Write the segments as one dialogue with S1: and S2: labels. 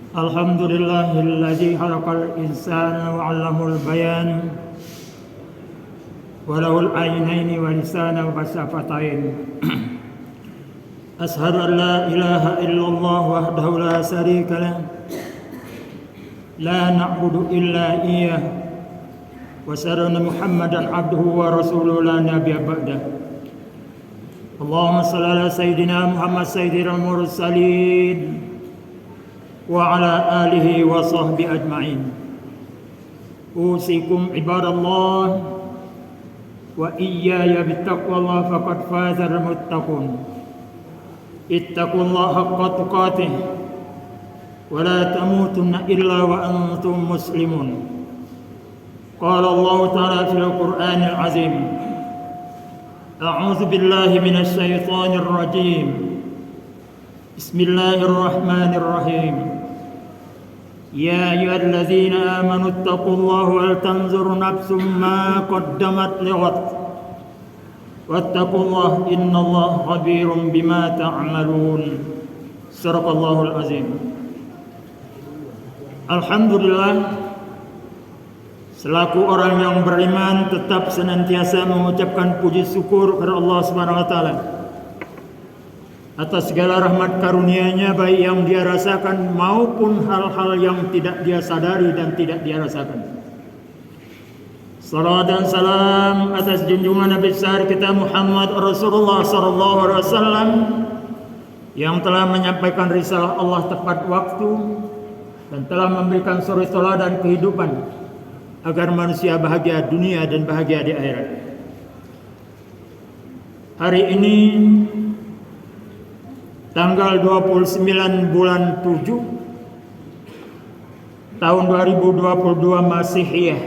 S1: Alhamdulillahilladzi khalaqal insana wa 'allamul bayan wa lahul 'aynaini wa lisana wa syafatain. Ashhadu an la ilaha illallah wahdahu la syarika lah, la na'budu illa iyyah, wa asyhadu anna Muhammadan 'abduhu wa rasuluhu la nabiyya ba'dah. Allahumma shalli ala sayyidina Muhammad sayyidil mursalin wa ala alihi wa sahbihi ajma'in. Usikum ibadallah wa iyaya bittaqwallah faqad fazal muttaqun. Ittaqullaha haqqa tuqatih wa la tamutunna illa wa antum muslimun. Qala Allah ta'ala fil Qur'anil azim. A'udzu billahi minasy syaithanir rajim. Bismillahirrahmanirrahim. Ya ayyuhalladzina amanu taqullaha wal tanzur nafsum ma qaddamat lighad wattaqullaha innallaha khabirum bima ta'malun. Sadaqallahul azim. Alhamdulillah, selaku orang yang beriman tetap senantiasa mengucapkan puji syukur kepada Allah Subhanahu wa taala atas segala rahmat karunia-Nya, baik yang dia rasakan maupun hal-hal yang tidak dia sadari dan tidak dia rasakan. Salawat dan salam atas junjungan Nabi besar kita Muhammad Rasulullah sallallahu alaihi wasallam yang telah menyampaikan risalah Allah tepat waktu dan telah memberikan suri teladan kehidupan agar manusia bahagia dunia dan bahagia di akhirat. Hari ini tanggal 29 bulan 7 tahun 2022 Masihiyah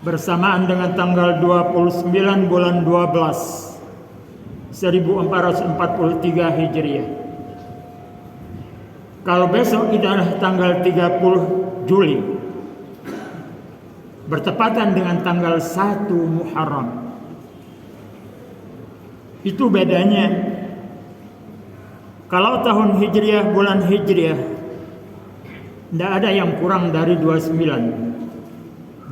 S1: bersamaan dengan tanggal 29 bulan 12 1443 Hijriah. Kalau besok itu adalah tanggal 30 Juli bertepatan dengan tanggal 1 Muharram. Itu bedanya. Kalau tahun Hijriah, bulan Hijriah, tidak ada yang kurang dari 29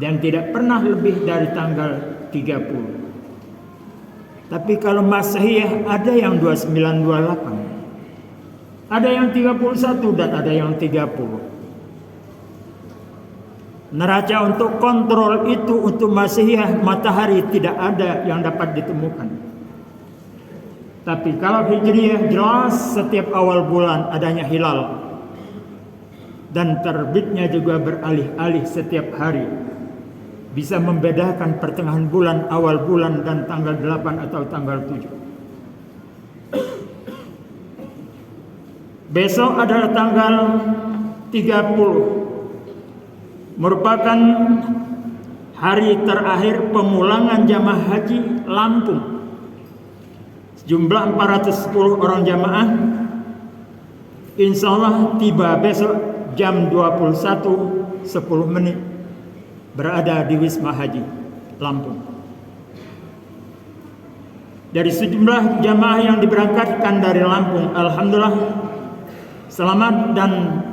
S1: dan tidak pernah lebih dari tanggal 30. Tapi kalau Masihiyah ada yang 29, 28, ada yang 31 dan ada yang 30. Neraca untuk kontrol itu untuk Masihiyah matahari tidak ada yang dapat ditemukan. Tapi kalau Hijriah jelas setiap awal bulan adanya hilal dan terbitnya juga beralih-alih setiap hari. Bisa membedakan pertengahan bulan, awal bulan dan tanggal 8 atau tanggal 7. Besok adalah tanggal 30, merupakan hari terakhir pemulangan jamaah haji Lampung. Jumlah 410 orang jamaah insya Allah tiba besok jam 21.10 berada di Wisma Haji Lampung. Dari sejumlah jamaah yang diberangkatkan dari Lampung, alhamdulillah selamat dan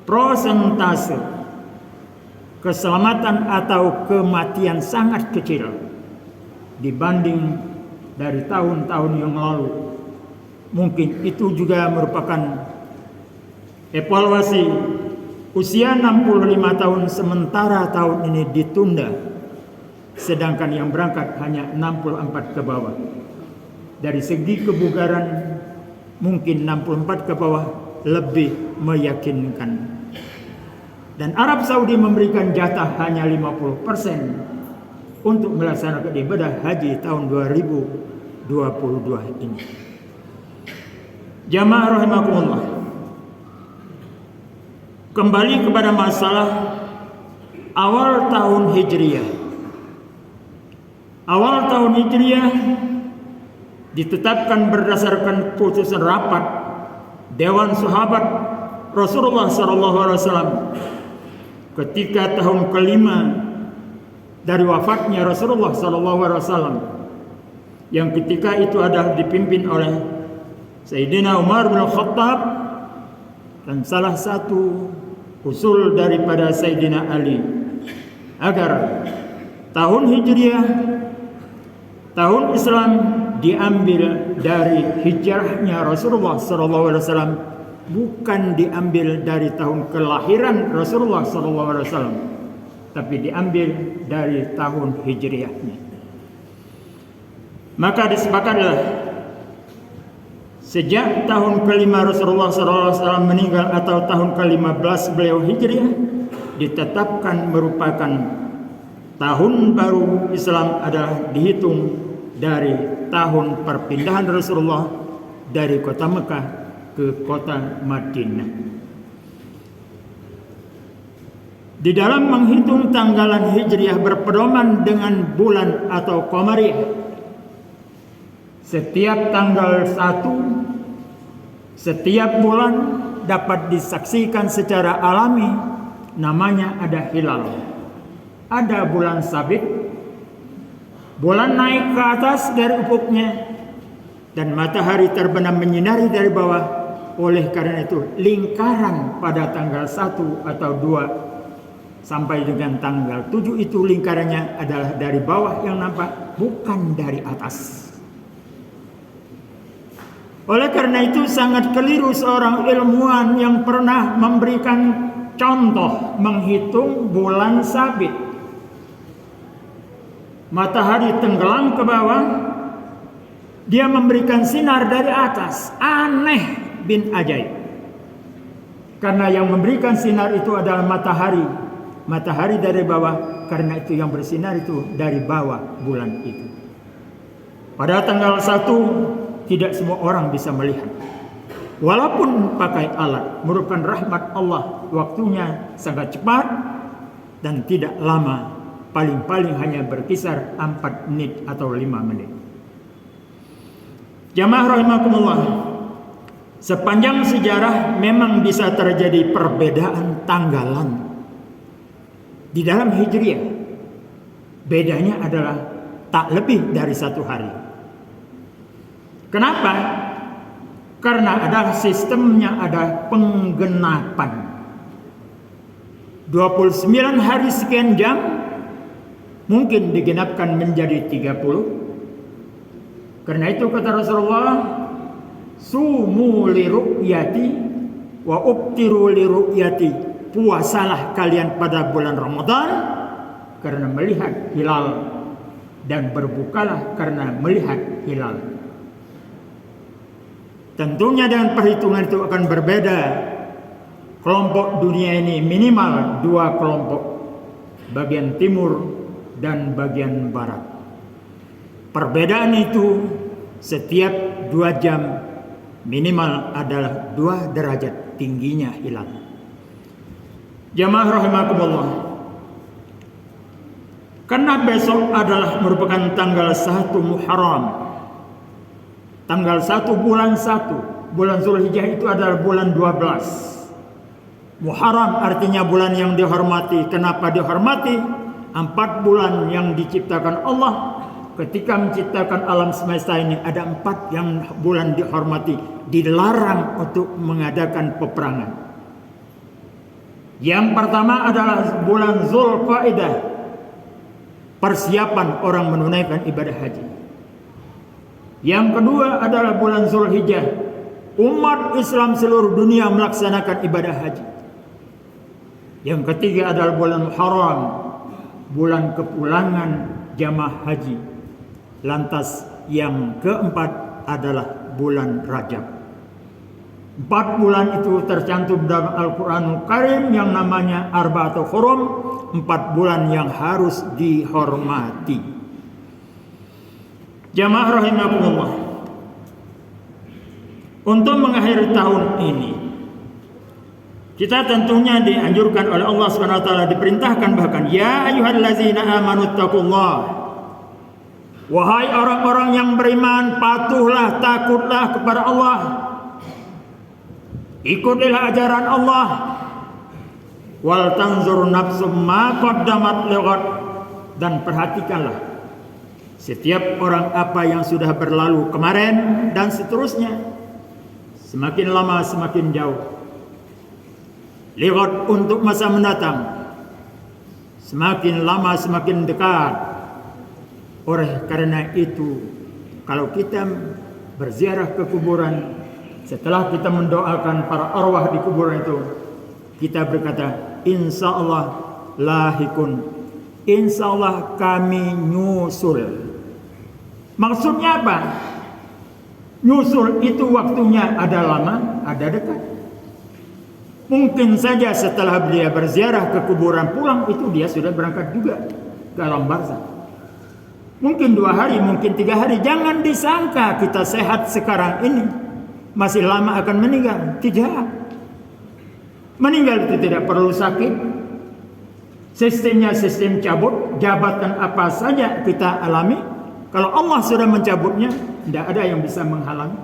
S1: prosentase keselamatan atau kematian sangat kecil dibanding dari tahun-tahun yang lalu. Mungkin itu juga merupakan evaluasi usia 65 tahun sementara tahun ini ditunda, sedangkan yang berangkat hanya 64 ke bawah. Dari segi kebugaran mungkin 64 ke bawah lebih meyakinkan. Dan Arab Saudi memberikan jatah hanya 50% untuk melaksanakan ibadah haji tahun 2022 ini. Jamaah rahimakumullah. Kembali kepada masalah awal tahun Hijriah. Awal tahun Hijriah ditetapkan berdasarkan putusan rapat Dewan Sahabat Rasulullah SAW ketika tahun kelima dari wafatnya Rasulullah SAW, yang ketika itu adalah dipimpin oleh Sayyidina Umar bin Khattab Dan salah satu usul daripada Sayyidina Ali agar tahun Hijriah, tahun Islam diambil dari hijrahnya Rasulullah SAW, bukan diambil dari tahun kelahiran Rasulullah SAW, tapi diambil dari tahun Hijriahnya. Maka disepakatilah sejak tahun kelima Rasulullah SAW meninggal atau tahun ke-15 beliau Hijriah ditetapkan merupakan tahun baru Islam adalah dihitung dari tahun perpindahan Rasulullah dari kota Mekah ke kota Madinah. Di dalam menghitung tanggalan Hijriah berpedoman dengan bulan atau Qamariyah, setiap tanggal 1 setiap bulan dapat disaksikan secara alami, namanya ada hilal. Ada bulan sabit, bulan naik ke atas dari ufuknya, dan matahari terbenam menyinari dari bawah. Oleh karena itu lingkaran pada tanggal 1 atau 2 sampai dengan tanggal 7 itu lingkarannya adalah dari bawah yang nampak, bukan dari atas. Oleh karena itu sangat keliru seorang ilmuwan yang pernah memberikan contoh menghitung bulan sabit. Matahari tenggelam ke bawah, dia memberikan sinar dari atas. Aneh bin ajaib. Karena yang memberikan sinar itu adalah matahari. Matahari dari bawah, karena itu yang bersinar itu dari bawah bulan itu. Pada tanggal 1 tidak semua orang bisa melihat. Walaupun pakai alat, merupakan rahmat Allah. Waktunya sangat cepat dan tidak lama. Paling-paling hanya berkisar 4 menit atau 5 menit. Jamaah rahimakumullah, sepanjang sejarah memang bisa terjadi perbedaan tanggalan di dalam Hijriah. Bedanya adalah tak lebih dari 1 hari. Kenapa? Karena ada sistemnya, ada penggenapan. 29 hari sekian jam mungkin digenapkan menjadi 30. Karena itu kata Rasulullah, sumu li ru'yati wa ubtiru li ru'yati. Puasalah kalian pada bulan Ramadan karena melihat hilal, dan berbukalah karena melihat hilal. Tentunya dengan perhitungan itu akan berbeda. Kelompok dunia ini minimal 2 kelompok, bagian timur dan bagian barat. Perbedaan itu setiap 2 jam minimal adalah 2 derajat tingginya hilal. Jamaah rahimakumullah, karena besok adalah merupakan tanggal 1 Muharram, tanggal 1 bulan 1. Bulan Zulhijjah itu adalah bulan 12. Muharram artinya bulan yang dihormati. Kenapa dihormati? 4 bulan yang diciptakan Allah. Ketika menciptakan alam semesta ini ada 4 yang bulan dihormati. Dilarang untuk mengadakan peperangan. Yang pertama adalah bulan Zulqa'dah, persiapan orang menunaikan ibadah haji. Yang kedua adalah bulan Zulhijjah, umat Islam seluruh dunia melaksanakan ibadah haji. Yang ketiga adalah bulan Muharram, bulan kepulangan jamaah haji. Lantas yang keempat adalah bulan Rajab. 4 bulan itu tercantum dalam Al-Quranul Karim yang namanya Arba'atul Hurum, 4 bulan yang harus dihormati. Jamaah rahimakumullah, untuk mengakhiri tahun ini kita tentunya dianjurkan oleh Allah SWT, diperintahkan bahkan, ya ayyuhallazina amanu taqullah, wahai orang-orang yang beriman, patuhlah, takutlah kepada Allah, ikutilah ajaran Allah, wal tanzur nafsum ma qaddamat lighad, dan perhatikanlah setiap orang apa yang sudah berlalu kemarin dan seterusnya. Semakin lama semakin jauh. Lihat untuk masa mendatang. Semakin lama semakin dekat. Oleh karena itu, kalau kita berziarah ke kuburan, setelah kita mendoakan para arwah di kuburan itu, kita berkata, insya Allah lahikun, insya Allah kami nyusul. Maksudnya apa? Nyusul itu waktunya ada lama, ada dekat. Mungkin saja setelah dia berziarah ke kuburan pulang, itu dia sudah berangkat juga ke alam barzakh. Mungkin 2 hari, mungkin 3 hari. Jangan disangka kita sehat sekarang ini masih lama akan meninggal. Tidak. Meninggal itu tidak perlu sakit. Sistemnya sistem cabut. Jabatan apa saja kita alami. Kalau Allah sudah mencabutnya, tidak ada yang bisa menghalangi.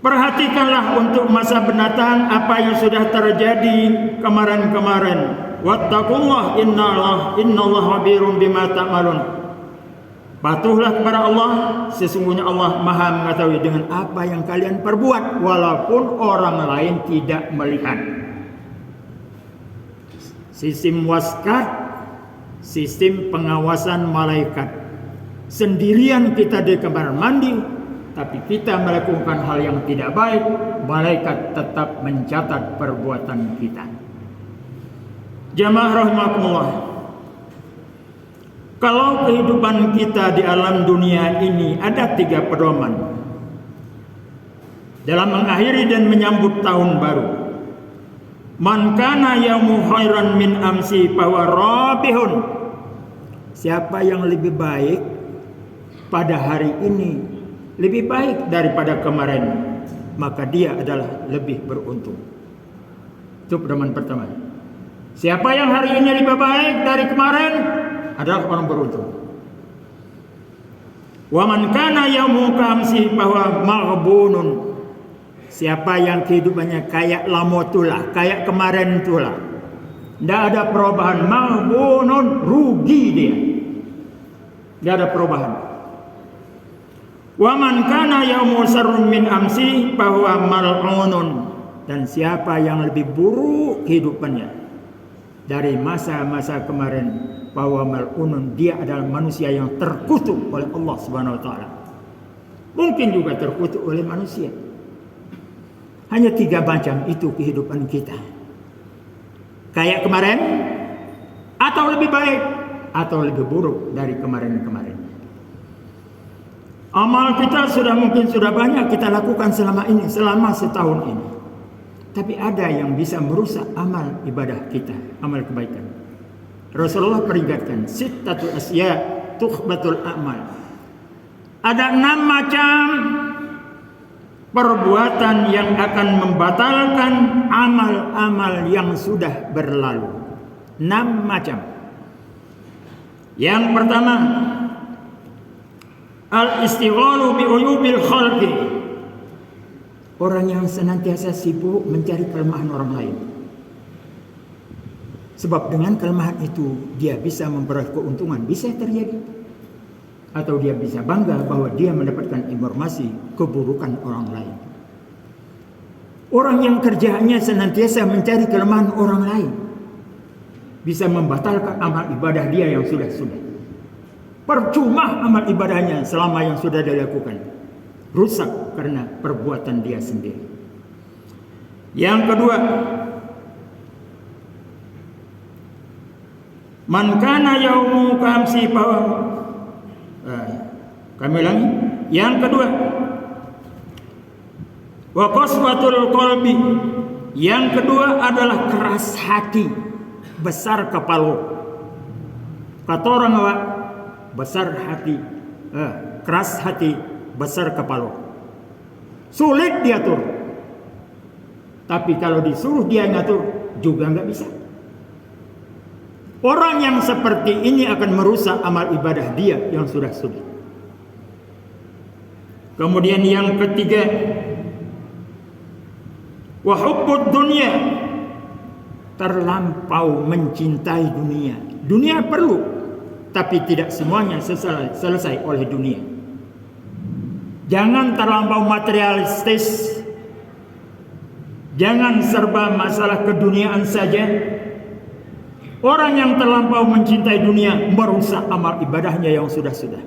S1: Perhatikanlah untuk masa mendatang apa yang sudah terjadi kemarin-kemarin. Wattaqullah innallaha khabirun bima ta'malun. Patuhlah kepada Allah, sesungguhnya Allah Maha mengetahui dengan apa yang kalian perbuat walaupun orang lain tidak melihat. Sistem waskat, sistem pengawasan malaikat. Sendirian kita di kamar mandi, tapi kita melakukan hal yang tidak baik, malaikat tetap mencatat perbuatan kita. Jamaah rahimakumullah. Kalau kehidupan kita di alam dunia ini ada 3 pedoman dalam mengakhiri dan menyambut tahun baru. Man kana yaumu khairan min amsi fahuwa rabihun. Siapa yang lebih baik pada hari ini, lebih baik daripada kemarin, maka dia adalah lebih beruntung. Itu pedoman pertama. Siapa yang hari ini lebih baik dari kemarin adalah orang beruntung. Wa man kana yaumu kamsi fahuwa maghbunun. Siapa yang kehidupannya kayak lamotulah, kayak kemarin itulah, tidak ada perubahan, maghbunun, rugi dia, tidak ada perubahan. Wa man kana yaumu sarrun min amsi fahuwa mal'unun. Dan siapa yang lebih buruk kehidupannya dari masa-masa kemarin, bahwa mal'unun, dia adalah manusia yang terkutuk oleh Allah Subhanahu wa taala. Mungkin juga terkutuk oleh manusia. Hanya 3 macam itu kehidupan kita. Kayak kemarin, atau lebih baik, atau lebih buruk dari kemarin-kemarin. Amal kita mungkin sudah banyak kita lakukan selama setahun ini. Tapi ada yang bisa merusak amal ibadah kita, amal kebaikan. Rasulullah peringatkan, sittatu asya tukhbatul a'mal. Ada 6 macam perbuatan yang akan membatalkan amal-amal yang sudah berlalu. 6 macam. Yang pertama, al-istighalu bi uyubil khalqi. Orang yang senantiasa sibuk mencari kelemahan orang lain. Sebab dengan kelemahan itu dia bisa memperoleh keuntungan, bisa terjadi. Atau dia bisa bangga bahwa dia mendapatkan informasi keburukan orang lain. Orang yang kerjaannya senantiasa mencari kelemahan orang lain bisa membatalkan amal ibadah dia yang sudah-sudah. Percuma amal ibadahnya selama yang sudah dia lakukan. Rusak karena perbuatan dia sendiri. Yang kedua, man kana yaumu kamsi kami ulangi. Yang kedua, wa qaswatul qalbi. Yang kedua adalah keras hati, besar kepala. Kata orang awak, besar hati, keras hati, besar kepala. Sulit diatur. Tapi kalau disuruh dia ngatur juga nggak bisa. Orang yang seperti ini akan merusak amal ibadah dia yang sudah-sudah. Kemudian yang ketiga, wa hubbud dunya, terlampau mencintai dunia. Dunia perlu, tapi tidak semuanya selesai oleh dunia. Jangan terlampau materialistis. Jangan serba masalah keduniaan saja. Orang yang terlampau mencintai dunia merusak amal ibadahnya yang sudah-sudah.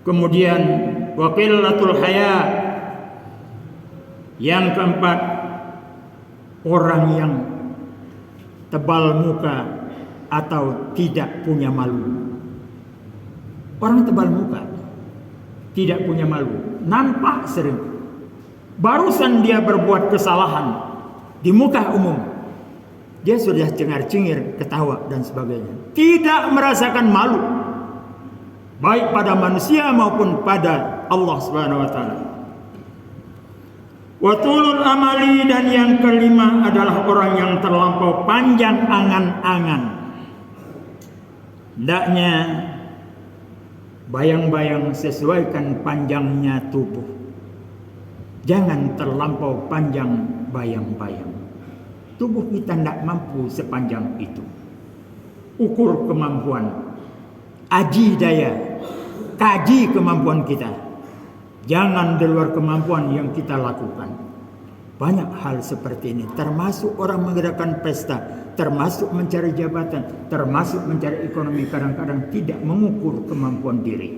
S1: Kemudian waqillatul haya. Yang keempat, orang yang tebal muka atau tidak punya malu. Orang tebal muka, tidak punya malu, nampak sering. Barusan dia berbuat kesalahan di muka umum, dia sudah cengar-cengir, ketawa dan sebagainya. Tidak merasakan malu, baik pada manusia maupun pada Allah Subhanahu wa taala. Wa tulul amali, dan yang kelima adalah orang yang terlampau panjang angan-angan. Hendaknya bayang-bayang sesuaikan panjangnya tubuh. Jangan terlampau panjang bayang-bayang. Tubuh kita tidak mampu sepanjang itu. Ukur kemampuan, aji daya, kaji kemampuan kita. Jangan di luar kemampuan yang kita lakukan. Banyak hal seperti ini, termasuk orang mengadakan pesta, termasuk mencari jabatan, termasuk mencari ekonomi, kadang-kadang tidak mengukur kemampuan diri.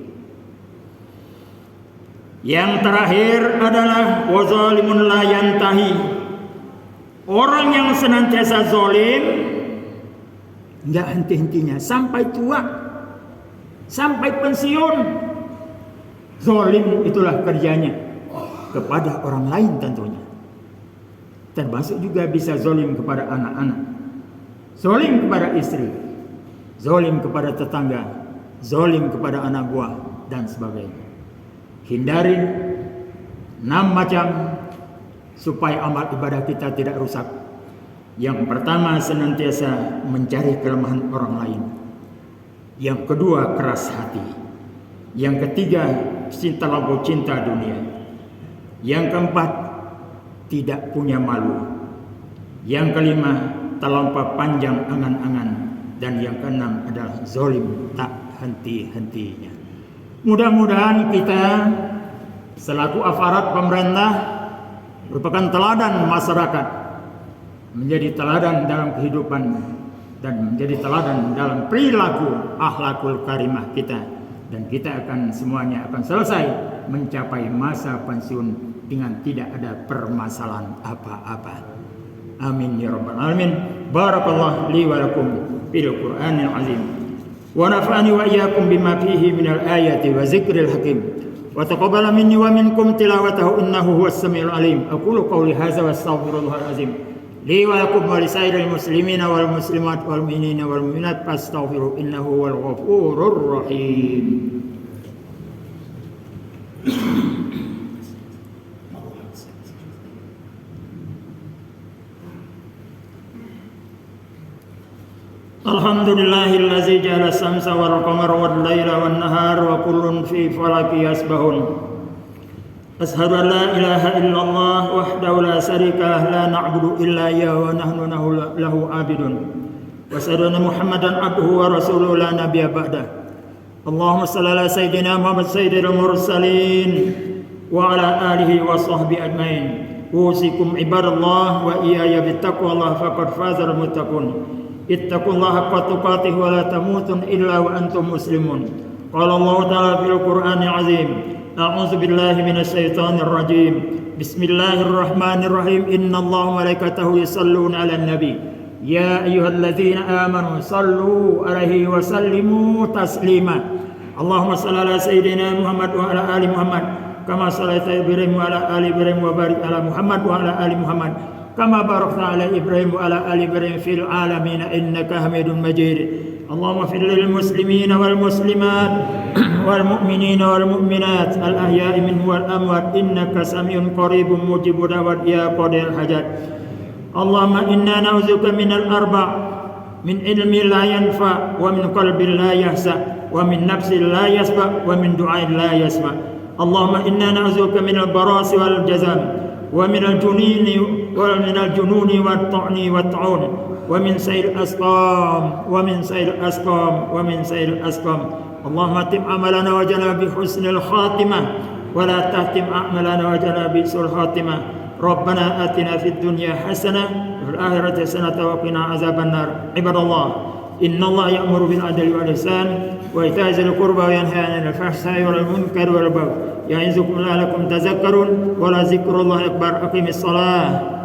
S1: Yang terakhir adalah wazalimun la yantahi. Orang yang senantiasa zalim, enggak henti-hentinya sampai tua, sampai pensiun. Zalim itulah kerjanya kepada orang lain tentunya. Termasuk juga bisa zalim kepada anak-anak, zalim kepada istri, zalim kepada tetangga, zalim kepada anak buah dan sebagainya. Hindari 6 macam supaya amal ibadah kita tidak rusak. Yang pertama, senantiasa mencari kelemahan orang lain. Yang kedua, keras hati. Yang ketiga, terlampau cinta dunia. Yang keempat, tidak punya malu. Yang kelima, terlampau panjang angan-angan. Dan yang keenam adalah zalim tak henti-hentinya. Mudah-mudahan kita selaku aparat pemerintah merupakan teladan masyarakat, menjadi teladan dalam kehidupan dan menjadi teladan dalam perilaku akhlakul karimah kita. Dan kita akan semuanya akan selesai mencapai masa pensiun dengan tidak ada permasalahan apa-apa. Amin ya rabbal alamin. Barakallahu li wa lakum fil Qur'anil azim. Wa nafa'ani wa iyyakum bima fihi minal ayati wa zikril hakim. Wa taqabbala minni wa minkum tilawatahu innahu huwas samiul alim. Aqulu qawli hadza wa astaghfirullahal azim. Li wa lakum wa lisairil muslimina wal muslimat wal mu'minina wal mu'minat fastaghfiru innahu wal ghafurur rahim. Alhamdulillahillazi ja'ala samsa wal qamara wal laila wan nahara wa kullun fi falaki yasbahun. Ashhadu an la ilaha illallah wahdahu la syarika lah, la na'budu illa iyyahu wa nahnu lahu 'abidun. Wa asyhadu anna Muhammadan abduhu wa rasuluhu la nabiyya ba'dah. Allahumma shalli ala sayyidina Muhammad sayyidil mursalin wa ala alihi wa sahbihi ajmain. Usikum ibadallah wa iyaya bittaqwallah faqad fazal muttaqun. Ittaqullaha haqqa tuqatih wa la tamutun illa wa antum muslimun. Qala Allah ta'ala fil Qur'anil azim. A'udzu billahi minasy syaithanir rajim. Bismillahirrahmanirrahim. Innallaha wa malaikatahu yusholluna 'alan nabi. Ya ayyuhalladzina amanu shallu 'alaihi wa sallimu taslima. Allahumma shalli ala sayyidina Muhammad wa ala ali Muhammad kama shallaita Ibrahim wa ala ali Ibrahim wa barik ala Muhammad wa ala ali Muhammad kama barakta ala Ibrahim wa ala ali Ibrahim fil alamin innaka Hamidum Majid. Allahumma fir lil muslimina wal muslimat wal mu'minina wal mu'minat al ahya'i minhum wal amwat innaka samiun qaribun mujibud da'wat ya qadil hajat. Allahumma inna na'udzuka minal arba' min ilmi la yanfa wa min qalbin la yahsa wa min nafsin la yasba wa min du'ain la yasma. Allahumma inna na'udzuka minal barasi wal jazam wa minal jununi wat ta'ni wat ta'un wa min sayil asqam wa min sayil asqam wa min sayil asqam. Allahumma tim amalana wa jana bi husnil khatimah wa la tahtim a'malana wa jana bi sul khatimah. Rabbana atina fid dunya hasanah wa fil akhirati hasanah wa qina azabannar. Ibadallah, innallaha ya'muru bil adli wal ihsan wa ita'i dzil qurba wa yanha 'anil fahsya'i wal munkari wal baghi ya'izukum la'allakum tadhakkarun wa la dzikrullahi akbar. Aqimis shalah.